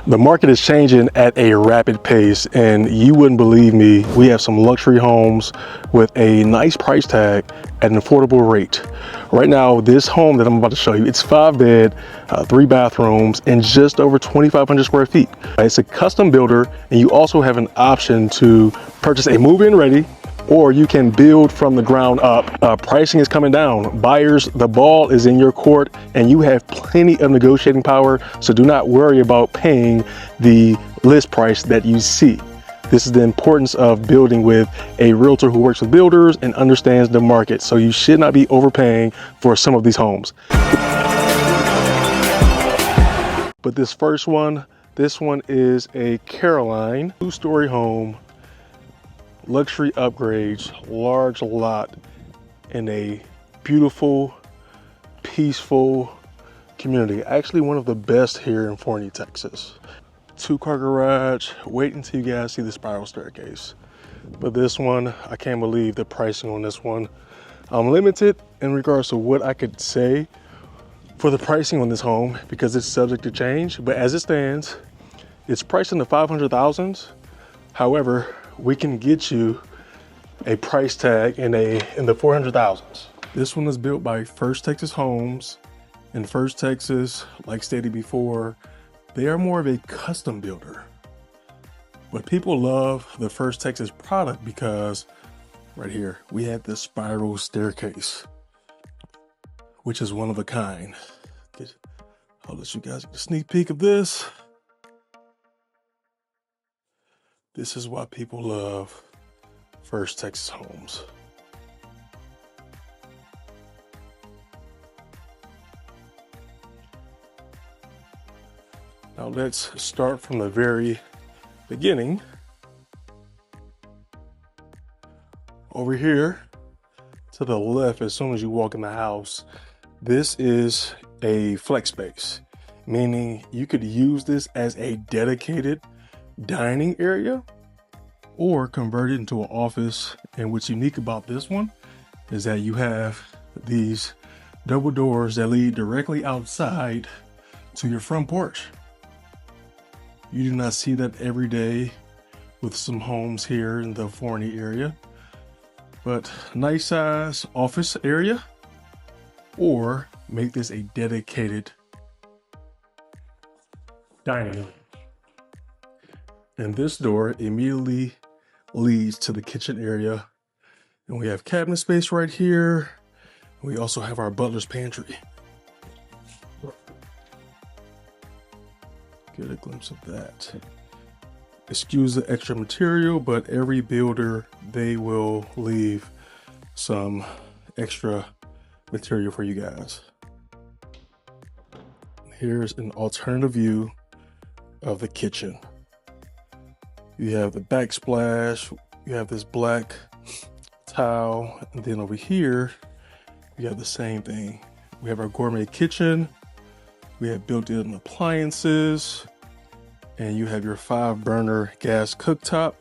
The market is changing at a rapid pace, and you wouldn't believe me, we have some luxury homes with a nice price tag at an affordable rate. Right now, this home that I'm about to show you, it's 5-bed, 3 bathrooms, and just over 2,500 square feet. It's a custom builder, and you also have an option to purchase a move-in ready, or you can build from the ground up. Pricing is coming down. Buyers, the ball is in your court, and you have plenty of negotiating power, so do not worry about paying the list price that you see. This is the importance of building with a realtor who works with builders and understands the market, so you should not be overpaying for some of these homes. But this first one, this one is a Caroline 2-story home, luxury upgrades, large lot in a beautiful, peaceful community. Actually one of the best here in Forney, Texas. 2-car garage. Wait until you guys see the spiral staircase. But this one, I can't believe the pricing on this one. I'm limited in regards to what I could say for the pricing on this home because it's subject to change. But as it stands, it's priced in the 500,000s. However, we can get you a price tag in the 400,000s. This one is built by First Texas Homes. And First Texas, like stated before, they are more of a custom builder. But people love the First Texas product because right here, we have this spiral staircase, which is one of a kind. I'll let you guys get a sneak peek of this. This is why people love First Texas Homes. Now let's start from the very beginning. Over here to the left, as soon as you walk in the house, this is a flex space, meaning you could use this as a dedicated dining area or convert it into an office. And what's unique about this one is that you have these double doors that lead directly outside to your front porch. You do not see that every day with some homes here in the Forney area, but nice size office area, or make this a dedicated dining room. And this door immediately leads to the kitchen area. And we have cabinet space right here. We also have our butler's pantry. Get a glimpse of that. Excuse the extra material, but every builder, they will leave some extra material for you guys. Here's an alternative view of the kitchen. You have the backsplash, you have this black tile, and then over here, you have the same thing. We have our gourmet kitchen, we have built-in appliances, and you have your 5-burner gas cooktop.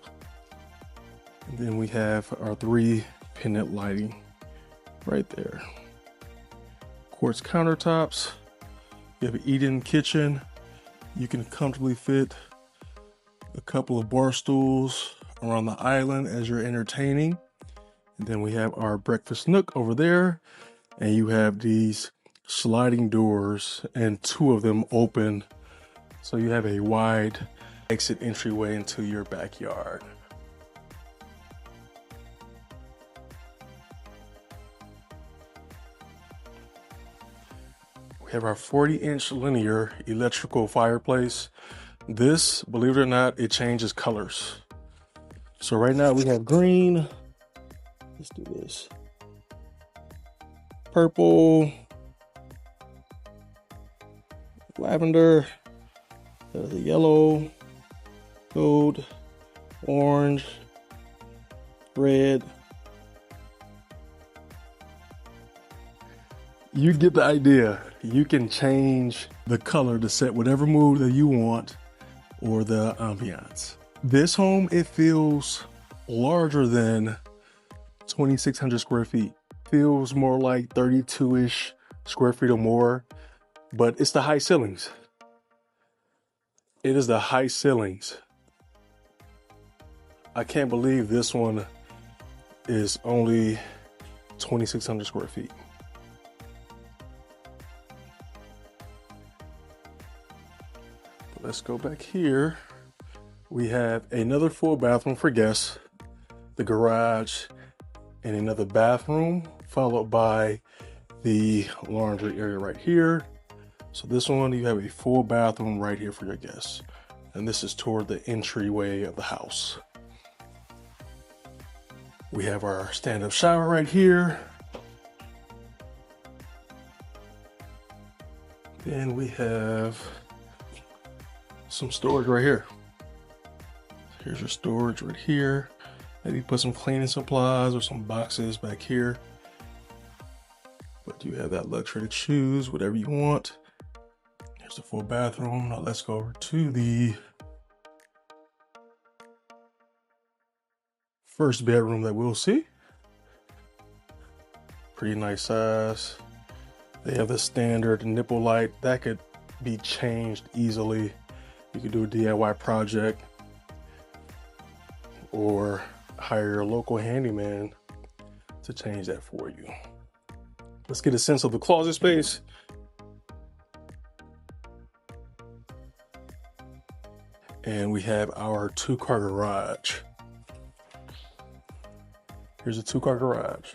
And then we have our 3 pendant lighting right there. Quartz countertops, you have an eat-in kitchen. You can comfortably fit a couple of bar stools around the island as you're entertaining. And then we have our breakfast nook over there, and you have these sliding doors and 2 of them open, so you have a wide exit entryway into your backyard. We have our 40-inch linear electrical fireplace. This, believe it or not, it changes colors. So right now we have green. Let's do this. Purple. Lavender. There's the yellow. Gold. Orange. Red. You get the idea. You can change the color to set whatever mood that you want or the ambiance. This home, it feels larger than 2,600 square feet. Feels more like 32-ish square feet or more, but it's the high ceilings. It is the high ceilings. I can't believe this one is only 2,600 square feet. But let's go back here. We have another full bathroom for guests, the garage, and another bathroom, followed by the laundry area right here. So this one, you have a full bathroom right here for your guests. And this is toward the entryway of the house. We have our stand-up shower right here. Then we have some storage right here. Here's your storage right here. Maybe put some cleaning supplies or some boxes back here. But you have that luxury to choose whatever you want. Here's the full bathroom. Now let's go over to the first bedroom that we'll see. Pretty nice size. They have the standard nipple light that could be changed easily. You could do a DIY project or hire your local handyman to change that for you. Let's get a sense of the closet space. And we have our 2-car garage. Here's a 2-car garage.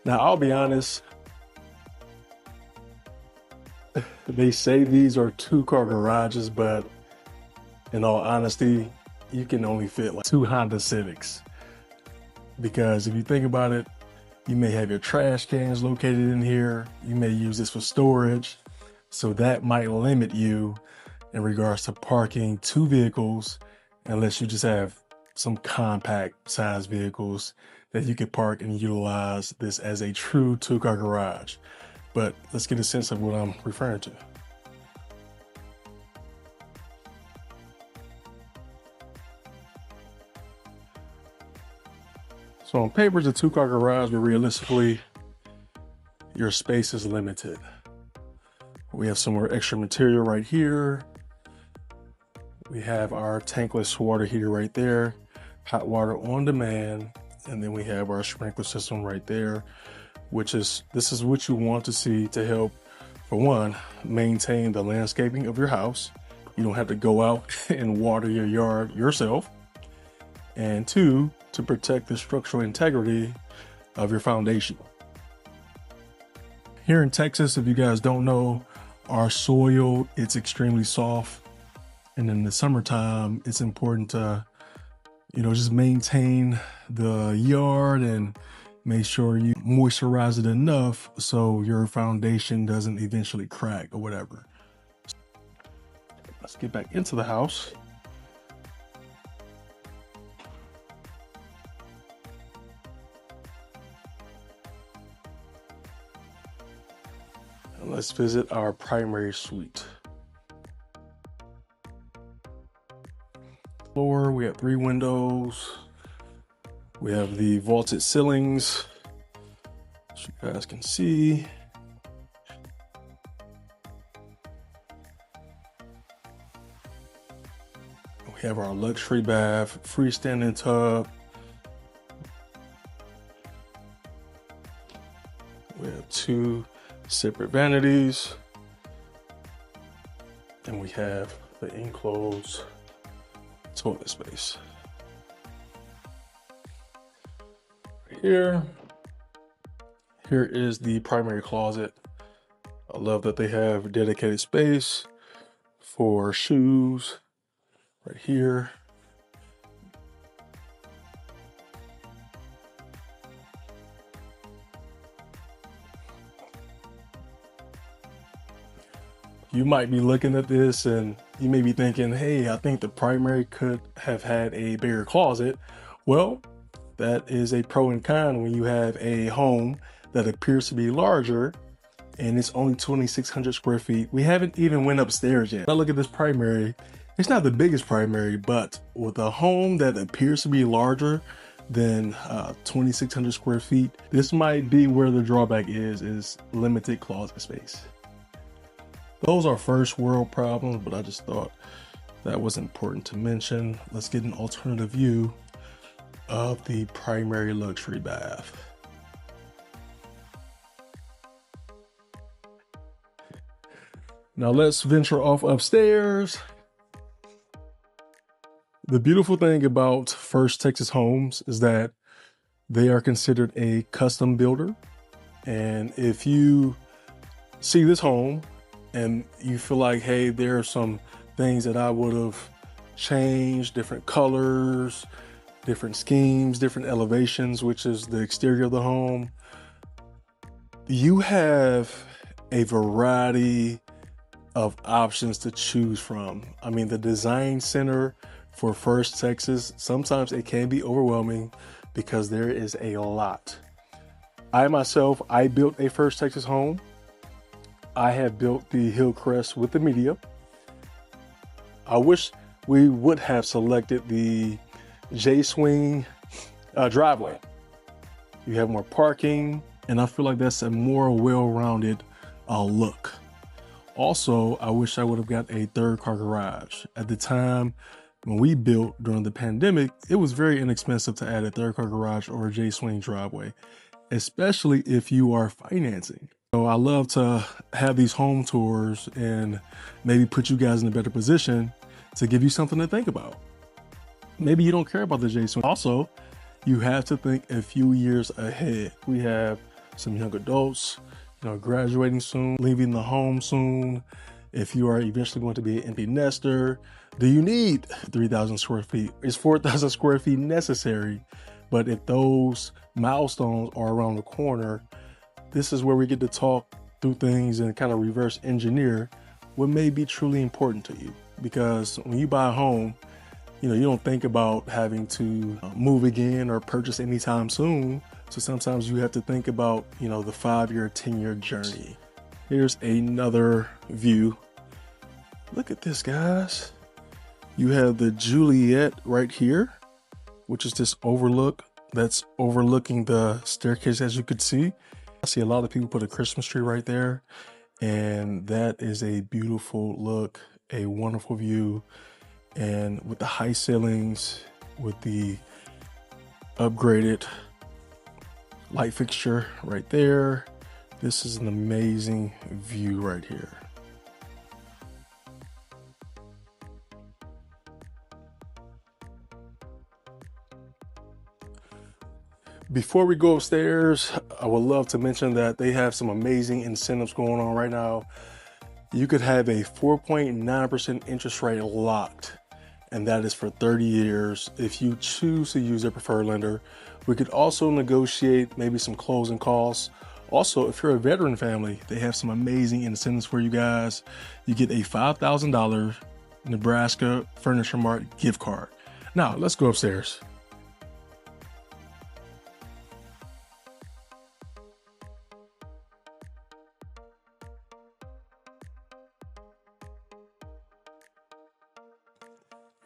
Now, I'll be honest, they say these are 2-car garages, but in all honesty, you can only fit like 2 Honda Civics. Because if you think about it, you may have your trash cans located in here. You may use this for storage. So that might limit you in regards to parking 2 vehicles, unless you just have some compact size vehicles that you could park and utilize this as a true 2-car garage. But let's get a sense of what I'm referring to. So on paper, it's a 2-car garage, but realistically, your space is limited. We have some more extra material right here. We have our tankless water heater right there, hot water on demand, and then we have our sprinkler system right there, this is what you want to see to help, for one, maintain the landscaping of your house. You don't have to go out and water your yard yourself. And 2, to protect the structural integrity of your foundation. Here in Texas, if you guys don't know, our soil, it's extremely soft. And in the summertime, it's important to, just maintain the yard and make sure you moisturize it enough so your foundation doesn't eventually crack or whatever. Let's get back into the house. And let's visit our primary suite. Floor, we have 3 windows. We have the vaulted ceilings, as you guys can see. We have our luxury bath, freestanding tub. We have 2 separate vanities. And we have the enclosed toilet space. Here is the primary closet. I love that they have dedicated space for shoes right here. You might be looking at this and you may be thinking, hey, I think the primary could have had a bigger closet. Well, that is a pro and con when you have a home that appears to be larger and it's only 2,600 square feet. We haven't even went upstairs yet. Now look at this primary. It's not the biggest primary, but with a home that appears to be larger than 2,600 square feet, this might be where the drawback is limited closet space. Those are first world problems, but I just thought that was important to mention. Let's get an alternative view of the primary luxury bath. Now let's venture off upstairs. The beautiful thing about First Texas Homes is that they are considered a custom builder. And if you see this home and you feel like, hey, there are some things that I would have changed, different colors, different schemes, different elevations, which is the exterior of the home, you have a variety of options to choose from. I mean, the design center for First Texas, sometimes it can be overwhelming because there is a lot. I myself, I built a First Texas home. I have built the Hillcrest with the media. I wish we would have selected the J-swing driveway. You have more parking, and I feel like that's a more well-rounded look. Also, I wish I would have got a third car garage. At the time when we built during the pandemic, it was very inexpensive to add a third car garage or a J-swing driveway, especially if you are financing. So I love to have these home tours and maybe put you guys in a better position to give you something to think about. Maybe you don't care about the J-swing. Also, you have to think a few years ahead. We have some young adults, graduating soon, leaving the home soon. If you are eventually going to be an empty nester, do you need 3,000 square feet? Is 4,000 square feet necessary? But if those milestones are around the corner, this is where we get to talk through things and kind of reverse engineer what may be truly important to you. Because when you buy a home, you don't think about having to move again or purchase anytime soon. So sometimes you have to think about, the 5-year, 10-year journey. Here's another view. Look at this, guys. You have the Juliet right here, which is this overlook that's overlooking the staircase, as you could see. I see a lot of people put a Christmas tree right there, and that is a beautiful look, a wonderful view. And with the high ceilings, with the upgraded light fixture right there, this is an amazing view right here. Before we go upstairs, I would love to mention that they have some amazing incentives going on right now. You could have a 4.9% interest rate locked, and that is for 30 years if you choose to use their preferred lender. We could also negotiate maybe some closing costs. Also, if you're a veteran family, they have some amazing incentives for you guys. You get a $5,000 Nebraska Furniture Mart gift card. Now, let's go upstairs.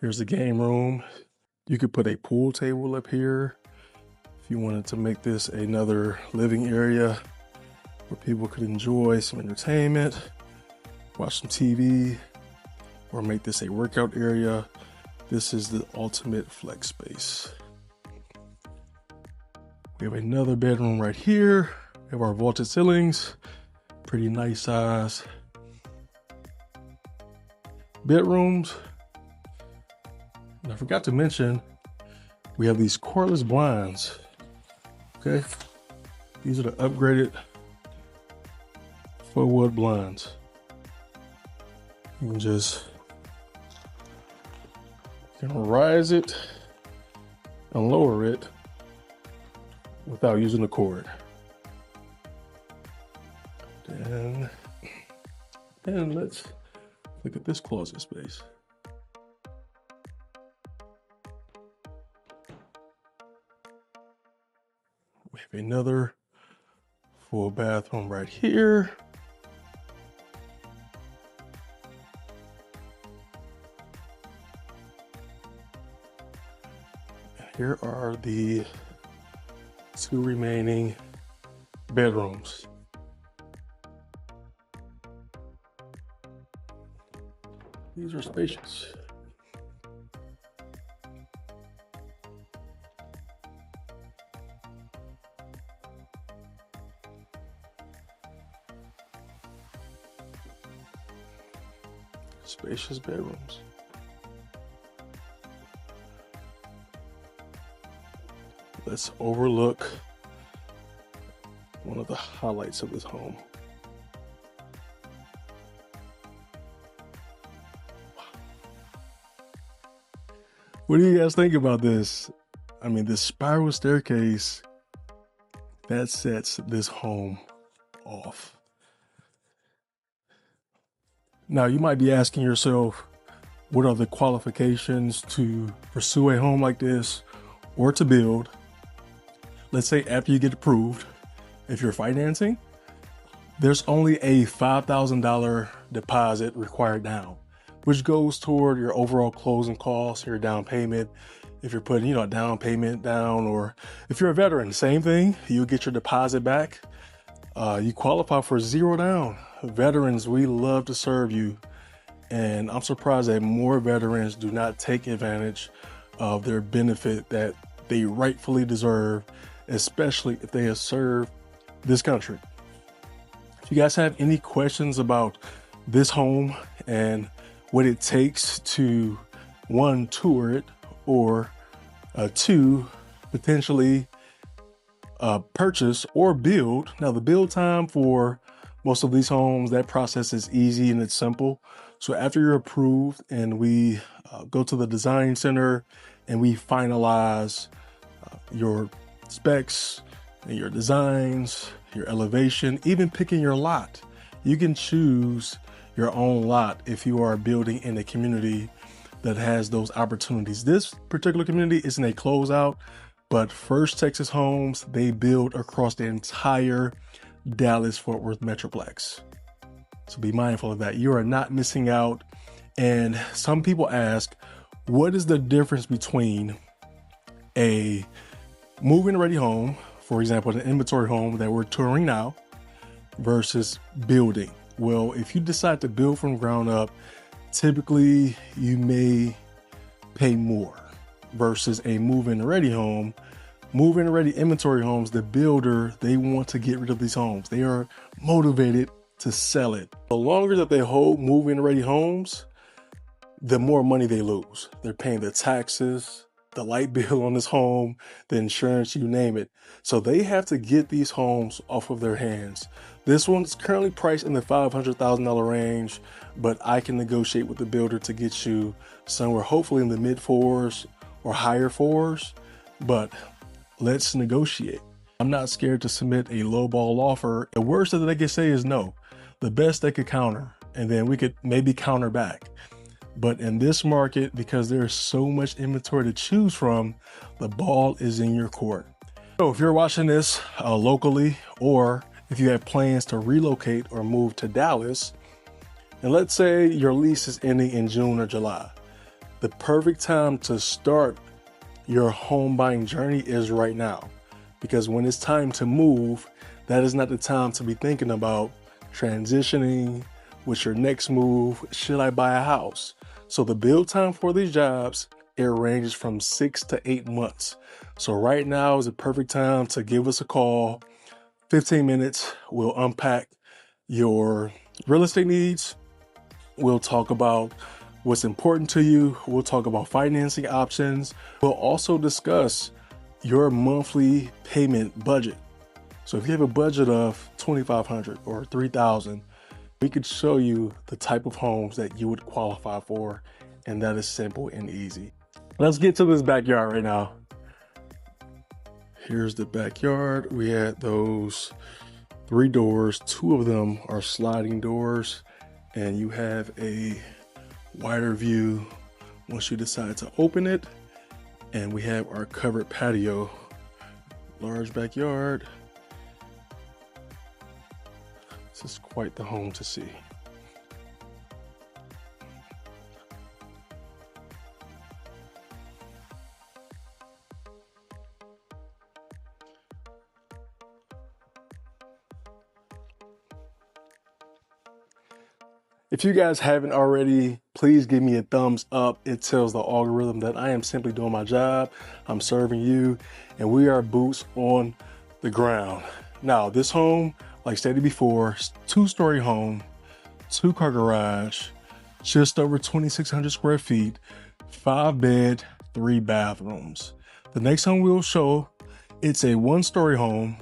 Here's the game room. You could put a pool table up here if you wanted to make this another living area where people could enjoy some entertainment, watch some TV, or make this a workout area. This is the ultimate flex space. We have another bedroom right here. We have our vaulted ceilings, pretty nice size bedrooms. And I forgot to mention, we have these cordless blinds. Okay, these are the upgraded faux wood blinds. You can just rise it and lower it without using the cord. And let's look at this closet space. We have another full bathroom right here. Here are the 2 remaining bedrooms. These are spacious. Spacious bedrooms. Let's overlook one of the highlights of this home. What do you guys think about this? I mean, this spiral staircase, that sets this home off. Now, you might be asking yourself, what are the qualifications to pursue a home like this or to build? Let's say after you get approved, if you're financing, there's only a $5,000 deposit required now, which goes toward your overall closing costs, your down payment. If you're putting, a down payment down, or if you're a veteran, same thing, you'll get your deposit back. You qualify for zero down. Veterans, we love to serve you. And I'm surprised that more veterans do not take advantage of their benefit that they rightfully deserve, especially if they have served this country. If you guys have any questions about this home and what it takes to, one, tour it, or two, potentially purchase or build. Now, the build time for most of these homes, that process is easy and it's simple. So after you're approved and we go to the design center and we finalize your specs and your designs, your elevation, even picking your lot, you can choose your own lot if you are building in a community that has those opportunities. This particular community isn't a closeout, but First Texas Homes, they build across the entire Dallas-Fort Worth Metroplex. So be mindful of that. You are not missing out. And some people ask, what is the difference between a move-in ready home, for example, an inventory home that we're touring now, versus building? Well, if you decide to build from ground up, typically you may pay more versus a move-in ready home. Move-in ready inventory homes, the builder, they want to get rid of these homes. They are motivated to sell it. The longer that they hold move-in ready homes, the more money they lose. They're paying the taxes, the light bill on this home, the insurance, you name it. So they have to get these homes off of their hands. This one's currently priced in the $500,000 range, but I can negotiate with the builder to get you somewhere hopefully in the mid fours or higher fours, but let's negotiate. I'm not scared to submit a lowball offer. The worst that they could say is no. The best they could counter, and then we could maybe counter back. But in this market, because there's so much inventory to choose from, the ball is in your court. So if you're watching this locally, or if you have plans to relocate or move to Dallas, and let's say your lease is ending in June or July, the perfect time to start your home buying journey is right now. Because when it's time to move, that is not the time to be thinking about transitioning. What's your next move? Should I buy a house? So the build time for these jobs, it ranges from 6 to 8 months. So right now is the perfect time to give us a call. 15 minutes, we'll unpack your real estate needs. We'll talk about what's important to you. We'll talk about financing options. We'll also discuss your monthly payment budget. So if you have a budget of $2,500 or $3,000, we could show you the type of homes that you would qualify for, and that is simple and easy. Let's get to this backyard right now. Here's the backyard. We had those 3 doors. 2 of them are sliding doors, and you have a wider view once you decide to open it. And we have our covered patio. Large backyard. This is quite the home to see. If you guys haven't already, please give me a thumbs up. It tells the algorithm that I am simply doing my job. I'm serving you, and we are boots on the ground. Now, this home, like stated before, 2-story home, 2-car garage, just over 2,600 square feet, 5-bed, 3 bathrooms. The next home we'll show, it's a 1-story home,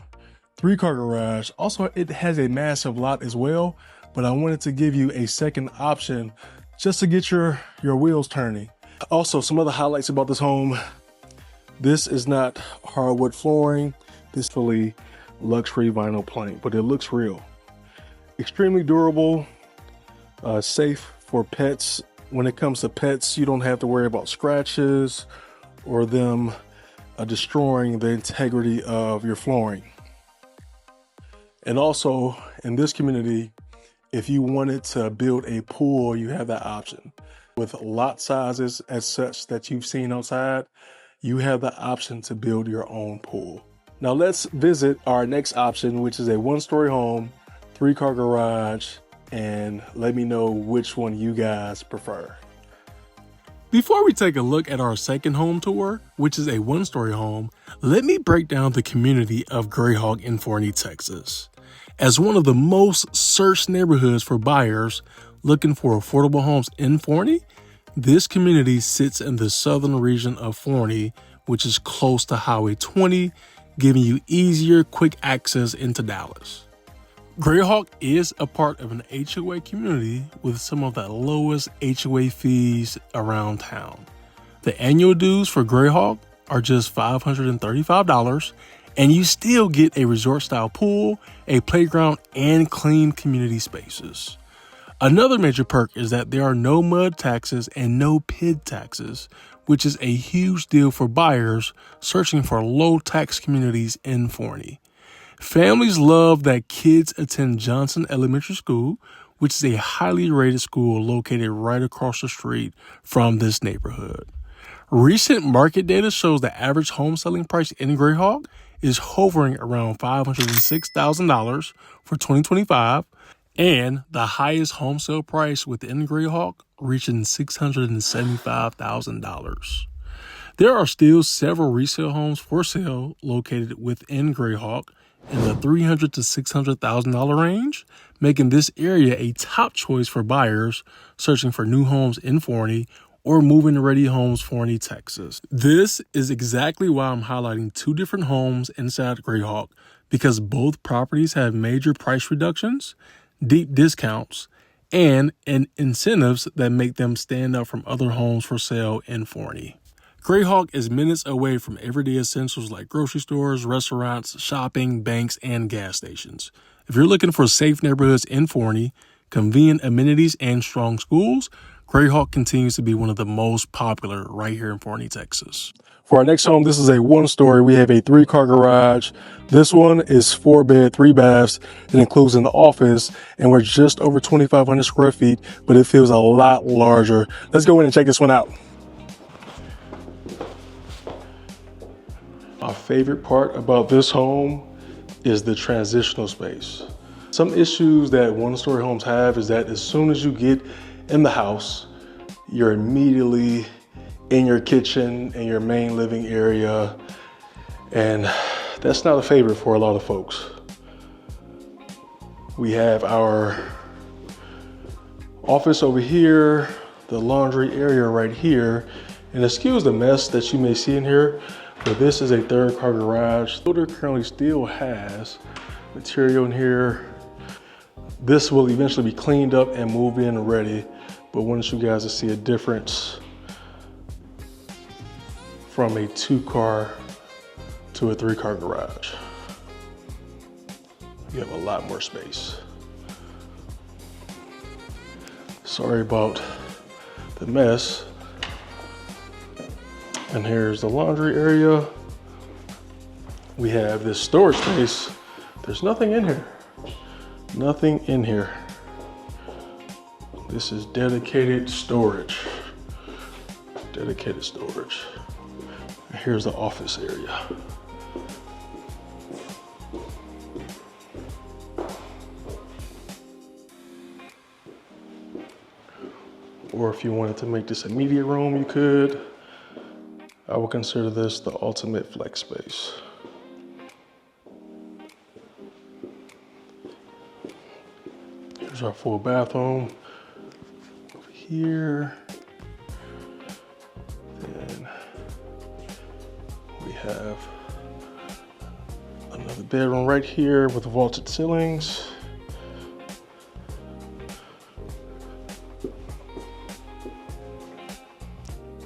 3-car garage. Also, it has a massive lot as well, but I wanted to give you a second option just to get your wheels turning. Also, some other highlights about this home. This is not hardwood flooring. This is fully luxury vinyl plank, but it looks real. Extremely durable, safe for pets. When it comes to pets, you don't have to worry about scratches or them destroying the integrity of your flooring. And also in this community, if you wanted to build a pool, you have that option. With lot sizes as such that you've seen outside, you have the option to build your own pool. Now let's visit our next option, which is a 1-story home, 3-car garage, and let me know which one you guys prefer. Before we take a look at our second home tour, which is a 1-story home, let me break down the community of Grayhawk in Forney, Texas. As one of the most searched neighborhoods for buyers looking for affordable homes in Forney, this community sits in the southern region of Forney, which is close to Highway 20, giving you easier, quick access into Dallas. Grayhawk is a part of an HOA community with some of the lowest HOA fees around town. The annual dues for Grayhawk are just $535, and you still get a resort-style pool, a playground, and clean community spaces. Another major perk is that there are no mud taxes and no PID taxes, which is a huge deal for buyers searching for low-tax communities in Forney. Families love that kids attend Johnson Elementary School, which is a highly rated school located right across the street from this neighborhood. Recent market data shows the average home selling price in Grayhawk is hovering around $506,000 for 2025, and the highest home sale price within Grayhawk reaching $675,000. There are still several resale homes for sale located within Grayhawk in the $300,000 to $600,000 range, making this area a top choice for buyers searching for new homes in Forney or move-in-ready homes, Forney, Texas. This is exactly why I'm highlighting 2 different homes inside Grayhawk, because both properties have major price reductions, deep discounts, and incentives that make them stand out from other homes for sale in Forney. Grayhawk is minutes away from everyday essentials like grocery stores, restaurants, shopping, banks, and gas stations. If you're looking for safe neighborhoods in Forney, convenient amenities, and strong schools, Grayhawk continues to be one of the most popular right here in Forney, Texas. For our next home, this is a 1-story. We have a 3-car garage. This one is 4-bed, 3 baths. It includes an office, and we're just over 2,500 square feet, but it feels a lot larger. Let's go in and check this one out. My favorite part about this home is the transitional space. Some issues that 1-story homes have is that as soon as you get in the house, you're immediately in your kitchen and your main living area, and that's not a favorite for a lot of folks. We have our office over here, the laundry area right here, and excuse the mess that you may see in here, but this is a 3rd-car garage. The builder currently still has material in here. This will eventually be cleaned up and move in ready, but wanted you guys to see a difference from a 2-car to a 3-car garage. You have a lot more space. Sorry about the mess. And here's the laundry area. We have this storage space. There's nothing in here. Nothing in here. This is dedicated storage. Dedicated storage. And here's the office area. Or if you wanted to make this a media room, you could. I would consider this the ultimate flex space. Here's our full bathroom. Over here. Then we have another bedroom right here with vaulted ceilings.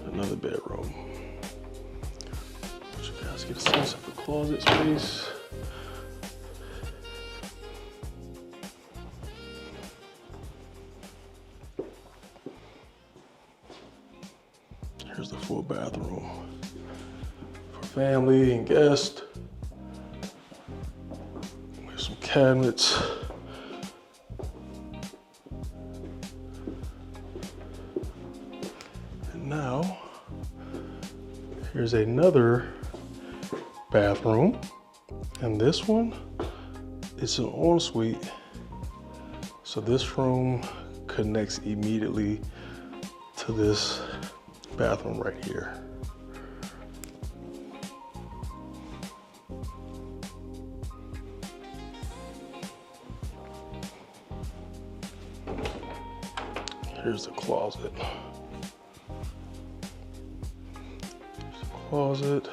Another bedroom. Let you guys get a sense of the closet space. Here's the full bathroom for family and guests. We have some cabinets. And now, here's another bathroom. And this one is an ensuite. So this room connects immediately to this bathroom right here. Here's the closet. Here's the closet.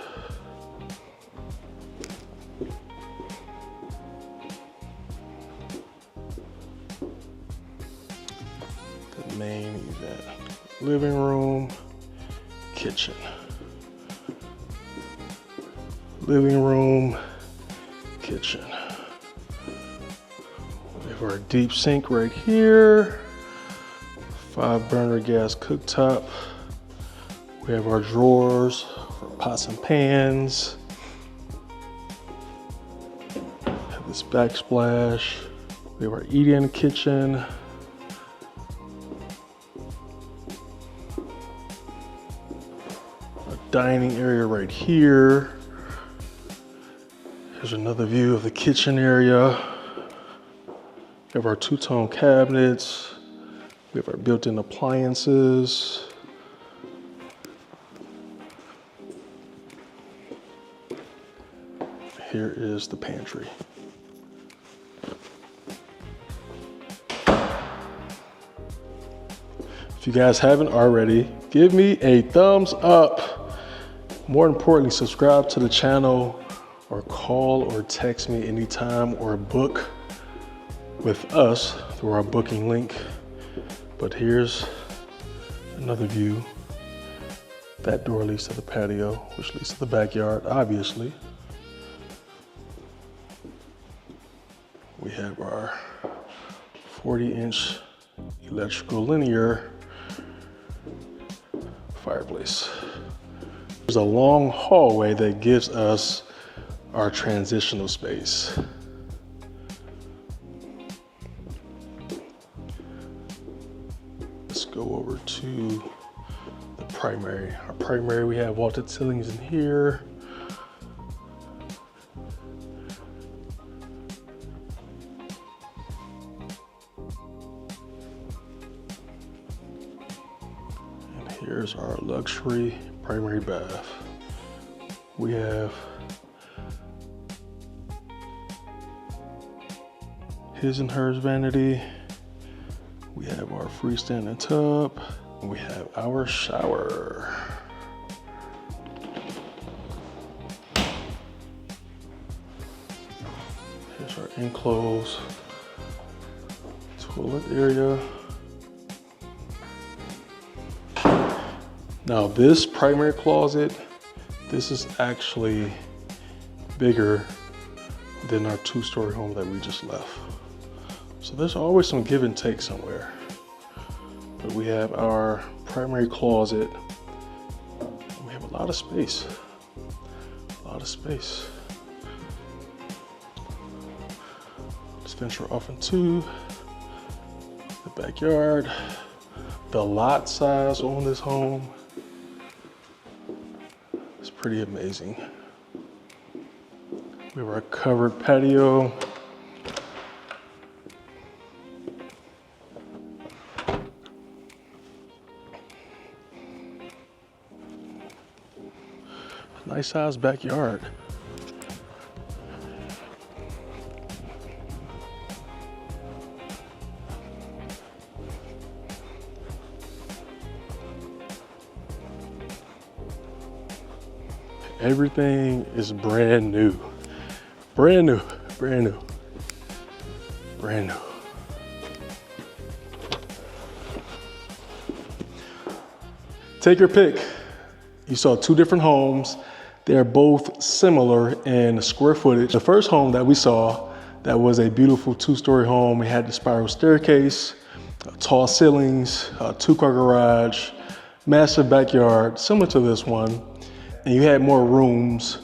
The main event. Living room, kitchen. Living room, kitchen. We have our deep sink right here. 5-burner gas cooktop. We have our drawers for pots and pans. Have this backsplash. We have our eat-in kitchen. Our dining area right here. Here's another view of the kitchen area. We have our two-tone cabinets. We have our built-in appliances. Here is the pantry. If you guys haven't already, give me a thumbs up. More importantly, subscribe to the channel or call or text me anytime or book with us through our booking link. But here's another view. That door leads to the patio, which leads to the backyard, obviously. We have our 40-inch electrical linear fireplace. There's a long hallway that gives us our transitional space. Let's go over to the primary. Our primary, we have vaulted ceilings in here. And here's our luxury primary bath. We have his and hers vanity. We have our freestanding tub. We have our shower. Here's our enclosed toilet area. Now this primary closet, this is actually bigger than our 2-story home that we just left. So there's always some give and take somewhere. But we have our primary closet. We have a lot of space. A lot of space. Let's venture off into the backyard. The lot size on this home is pretty amazing. We have our covered patio. Nice sized backyard. Everything is brand new. Brand new, brand new, brand new. Take your pick. You saw two different homes. They're both similar in square footage. The first home that we saw, that was a beautiful two-story home. It had the spiral staircase, tall ceilings, a two-car garage, massive backyard, similar to this one. And you had more rooms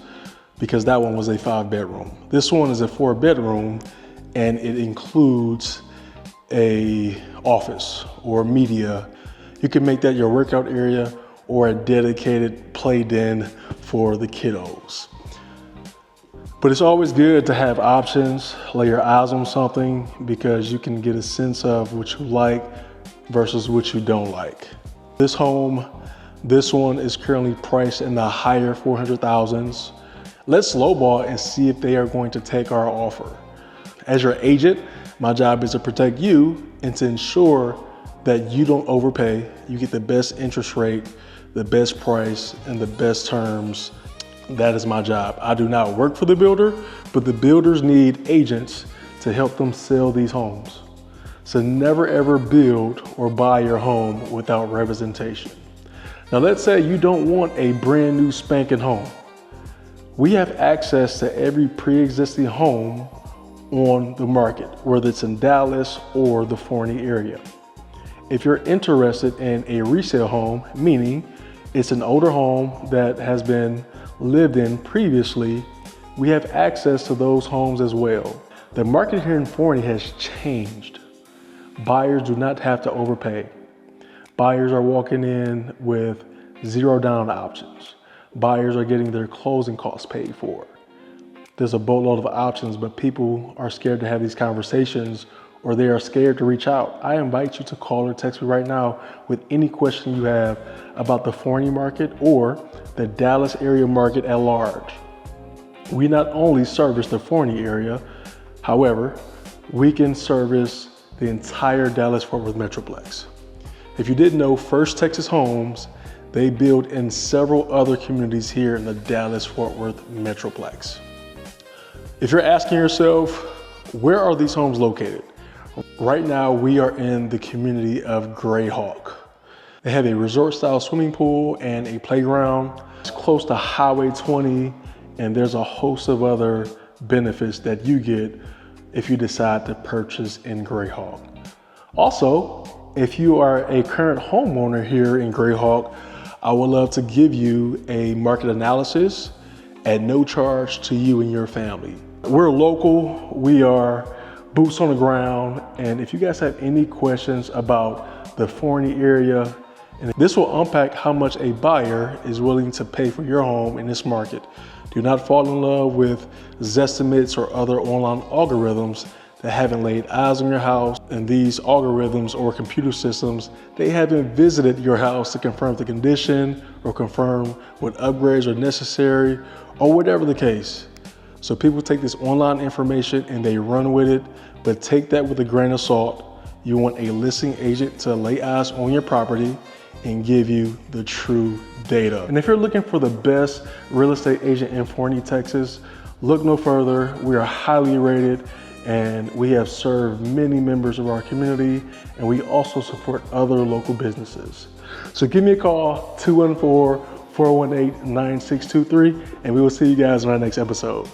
because that one was a 5-bedroom. This one is a 4-bedroom, and it includes a office or media. You can make that your workout area or a dedicated play den for the kiddos. But it's always good to have options, lay your eyes on something, because you can get a sense of what you like versus what you don't like. This home, this one is currently priced in the higher 400,000s. Let's lowball and see if they are going to take our offer. As your agent, my job is to protect you and to ensure that you don't overpay. You get the best interest rate, the best price, and the best terms. That is my job. I do not work for the builder, but the builders need agents to help them sell these homes. So never ever build or buy your home without representation. Now let's say you don't want a brand new spanking home. We have access to every pre-existing home on the market, whether it's in Dallas or the Forney area. If you're interested in a resale home, meaning it's an older home that has been lived in previously, we have access to those homes as well. The market here in Forney has changed. Buyers do not have to overpay. Buyers are walking in with 0 down options. Buyers are getting their closing costs paid for. There's a boatload of options, but people are scared to have these conversations, or they are scared to reach out. I invite you to call or text me right now with any question you have about the Forney market or the Dallas area market at large. We not only service the Forney area, however, we can service the entire Dallas-Fort Worth Metroplex. If you didn't know, First Texas Homes, they build in several other communities here in the Dallas-Fort Worth Metroplex. If you're asking yourself, where are these homes located? Right now, we are in the community of Grayhawk. They have a resort-style swimming pool and a playground. It's close to Highway 20, and there's a host of other benefits that you get if you decide to purchase in Grayhawk. Also, if you are a current homeowner here in Grayhawk, I would love to give you a market analysis at no charge to you and your family. We're local, we are boots on the ground, and if you guys have any questions about the Forney area, and this will unpack how much a buyer is willing to pay for your home in this market. Do not fall in love with Zestimates or other online algorithms that haven't laid eyes on your house, and these algorithms or computer systems, they haven't visited your house to confirm the condition or confirm what upgrades are necessary or whatever the case. So people take this online information and they run with it, but take that with a grain of salt. You want a listing agent to lay eyes on your property and give you the true data. And if you're looking for the best real estate agent in Forney, Texas, look no further. We are highly rated, and we have served many members of our community, and we also support other local businesses. So give me a call, 214-418-9623, and we will see you guys in our next episode.